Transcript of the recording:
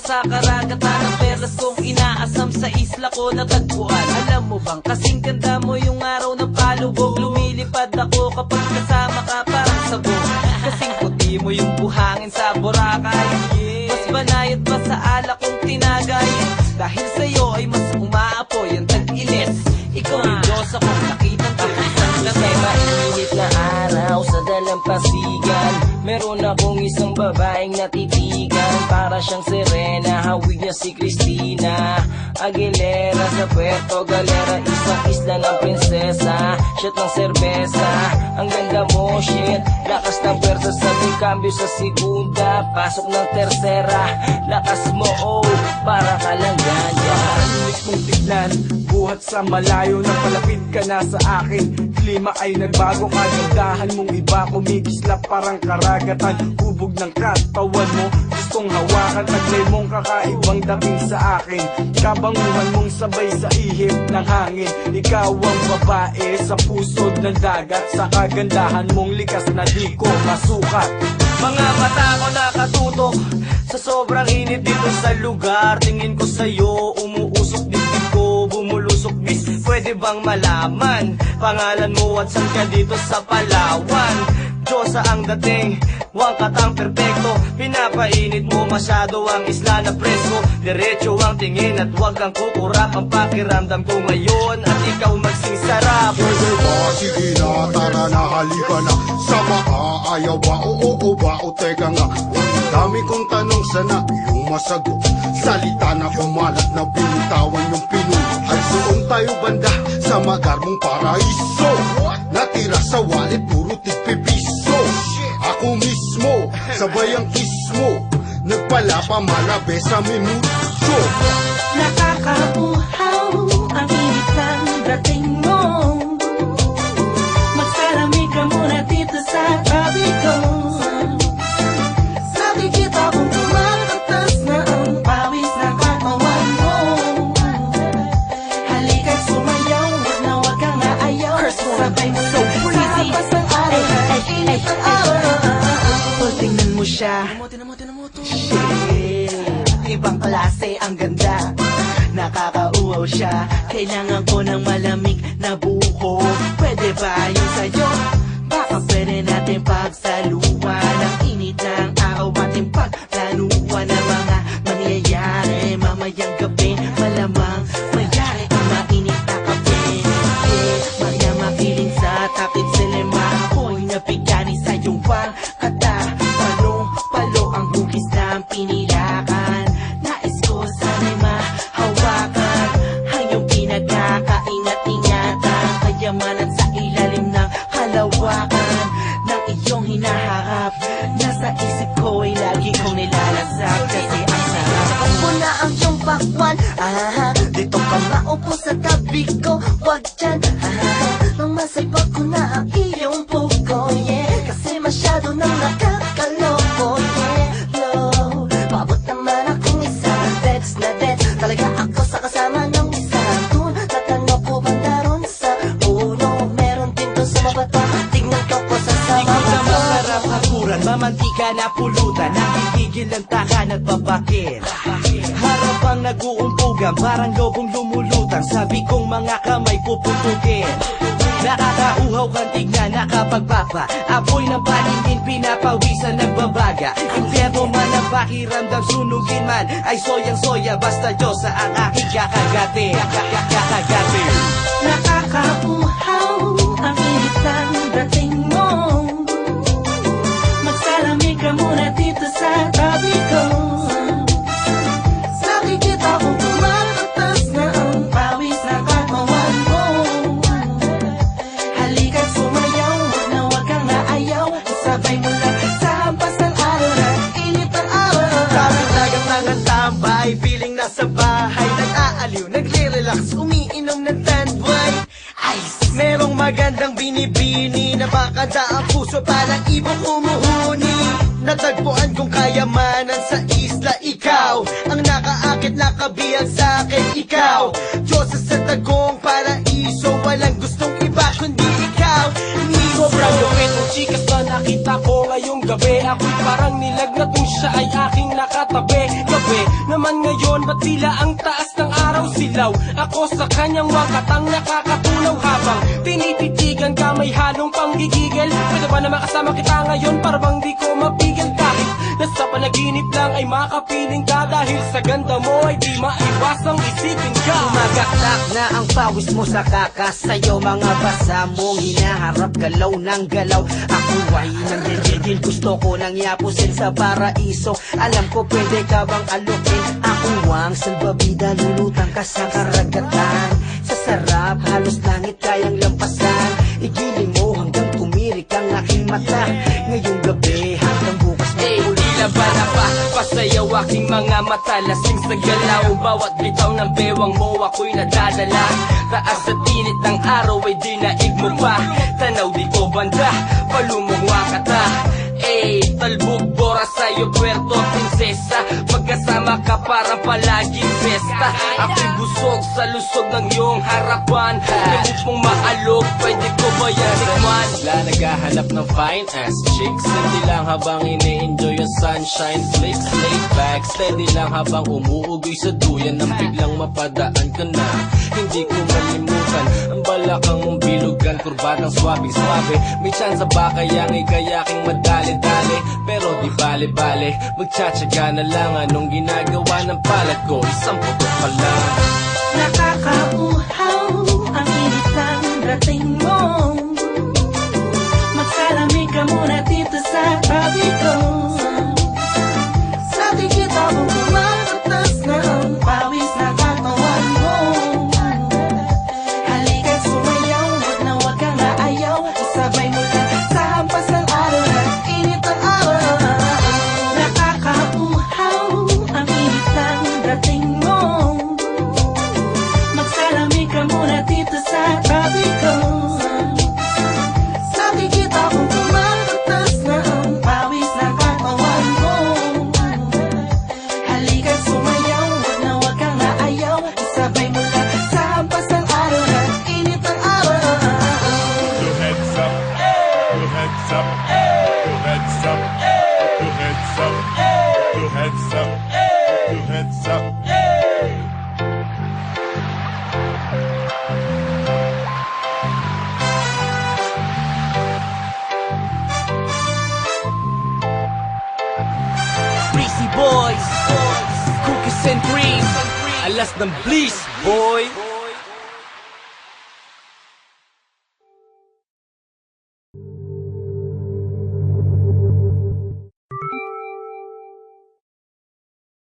Sa karagatan ng perlas kong inaasam sa isla ko natagpuan. Alam mo bang kasing ganda mo yung araw ng palubog. Lumilipad ako kapag kasama ka parang sabog. Kasing puti mo yung buhangin sa Boracay. Mas banayad pa sa alak kong tinagay. Dahil sa'yo ay mas umaapoy ang tag-inis. Ikaw yung Diyos akong nakitang kapisang gabi. Mainit na araw sa dalampasigan. Meron akong isang babaeng natitigan. Para siyang Serena, hawig niya si Cristina Aguilera sa Puerto Galera. Isang isla ng prinsesa, shot ng serbesa. Ang ganda mo, shit. Lakas ng pwersa sa cambio sa segunda. Pasok ng tercera. Lakas mo, oh, para ka lang ganja. Inis mong tignan, buhat sa malayo. Nang palapit ka na sa akin. Klima ay nagbago, kagandahan mong iba. Kumikislap parang karagatan. Hubog ng katawan mo, gustong hawakan. Taglay mong kakaibang dating sa akin. Kabanguhan mong sabay sa ihip ng hangin. Ikaw ang babae sa pusod ng dagat. Sa kagandahan mong likas na di ko masukat. Mga mata ko nakatutok sa sobrang init dito sa lugar. Tingin ko sa'yo, umuusok dibdib ko, bumulusok bis. Pwede bang malaman pangalan mo at saan ka dito sa Palawan? Diyosa ang dating, wangkat ang perpekto. Pinapainit mo masyado ang isla na presko. Diretso ang tingin at huwag kang kukurap. Ang pakiramdam ko ngayon at ikaw magsingsarap. Pwede ba? Sige na, tara na, halika na. Sama ka, ayaw ba? Oo ba? O teka nga, ang dami kong tanong, sana iyong masagot. Salita na kumalat na binitawan yung pinuhay. Soon tayo banda sa magarmong paraiso. Natira sa wallet, puro tigpipiso. Ako mismo, sabay ang kiss mo. Nagpalapa malabe sa memutso. Nakakauhaw ang init ng dating mo. Magsalamig ka muna dito sa tabi ko. Sabi kita kung kumakatas na ang pawis na katawan mo. Halika't sumayaw, wag na wag kang naayaw. Sabay mo so breezy, sa habas ng araw, init ang araw. Tingnan mo siya, shit, ibang klase ang ganda. Nakakauhaw siya, kailangan ko ng malamig na buko. Pwede ba yung sa'yo? Baka pwede natin pagsaluhan. Ang init ng araw ating pagplanuhan ng mga mangyayari mamayang gabi. Malamang mayari ang mainit na kape. Yeah, mga makiling sa tapit silema. Ako'y nabigani sa iyong pangkata. Palo ang hugis ng pinilakan. Nais ko sana'y mahawakan ang iyong pinagkakaingat-ingatan. Kayamanan sa ilalim ng halawakan ng iyong hinaharap. Nasa isip ko ay lagi kong nilalasap. Kasi ang sarap. Ako na ang iyong pakwan. Dito ka maupo sa tabi ko. Wag dyan. Nang masaypag ko na ang iyong puko. Yeah, kasi masyado nang nakakaloko. Yeah, no, paabot naman akong isa. That's na that. Talaga ako sa kasama ng isa. Dun, natanong ko banda ron sa uno. Meron din doon sa mabato. Tingnan ko po sa sama mo. Ikaw na masarap hakuran, mamantika na pulutan. Nakikigil ang takan at babakir. Harap ang nag-uumpugan, parang lobong lumulutang. Sabi kong mga kamay puputukin. Nakakauhaw kang tignan, nakapagpapa. Apoy ng paningin, pinapawisan, nagbabaga. Impyerno man ang pakiramdam, sunugin man ay soyang-soya. Basta Diyosa ang aking kakagati. Kakagati. Nakakauhaw ang init ng dating mo. Magsalamig ka muna dito sa tabi ko. Sabi kita kung kumakatas na ang pawis na katawan mo. Halika't sumayaw, wag na wag kang naayaw. Sabay mo lang sa hampas ng araw na init ang araw. Kapit-lagat ng tambay, piling nasa bahay, nag-aaliw, nagre-relax, umiinom ng tandway. Ice! Merong magandang binibini na baka ang puso parang ibong humuhuni. Natagpuan kong kayamanan sa isla, ikaw ang nakaakit, nakabihag sa akin, ikaw Diyosa sa tagong paraiso, walang gustong iba kundi ikaw. Sobrang lupit ng chikas na nakita ko ngayong gabi. Ako'y parang nilagnatong siya ay aking nakatabi. Gabi naman ngayon, ba't tila ang taas ng araw silaw? Ako sa kanyang wakatang nakakatunaw habang tinititigan ka may halong panggigigil. Pwede ba na makasama kita ngayon para bang di ko mapigil? Kahit nasa panaginip lang ay makapiling ka, dahil sa ganda mo ay di maiwasang isipin ka. Umagaktak na ang pawis mo sa kakasayaw, mga basa mong hinaharap, galaw ng galaw. Ako ay nanggigigil, gusto ko nang yapusin sa paraiso. Alam ko pwede ka bang alukin? Ako ang salbabida, lulutang ka sa karagatan. Sa sarap, halos langit kayang lampasan. Igiling mo hanggang tumirik ang aking mata. Ngayong gabi hanggang bukas Tila ba na pa, pasayaw aking mga mata, lasing sa galaw. Bawat bitaw ng bewang mo ako'y nadadala. Taas sa tinit ng araw ay dinaig mo pa. Tanaw dito banda, palumungwa ka ta. Talbog bora sa'yo, Puerto Princesa. Pagkasama ka parang palaging festa. Ako'y busog sa lusog ng iyong harapan. Galit mong maalog, pwede ko ba yan tikman? Wala naghahanap ng fine ass chicks, hindi lang habang ine-enjoy yung sunshine flicks. Laid back, steady lang habang umuugoy sa duyan, nang biglang mapadaan ka na. Hindi ko malimutan ang balakang mong bilugan, kurbatang swabing-swabe. May tsansa ba kayang ikayaking madali-dali? Pero di bale-bale, magtsatsaga na lang. Anong ginagawa ng palad ko? Isang putok pa lang. nakakauhaw ang init ng dating mo. Magsalamig ka muna dito sa tabi ko. Sa tingin ako kumakatas na ang pawis na katawan mo. Halika't sumayaw, wag na wag kang aayaw. Isabay mo lang sa hampas ng araw na init ang araw. Nakakauhaw ang init ng dating mo. Magsalamig ka muna dito sa tabi ko. Sa tingin ako kumakatas na ang pawis na katawan mo. Halika't sumayaw, wag na wag kang aayaw. Isabay mo lang sa hampas ng araw na init ang araw. Your heads up, your heads up, your heads up, your heads up, your heads up, your heads up. Breezy Boys, Cookies and Cream, alas ng bliss, boy.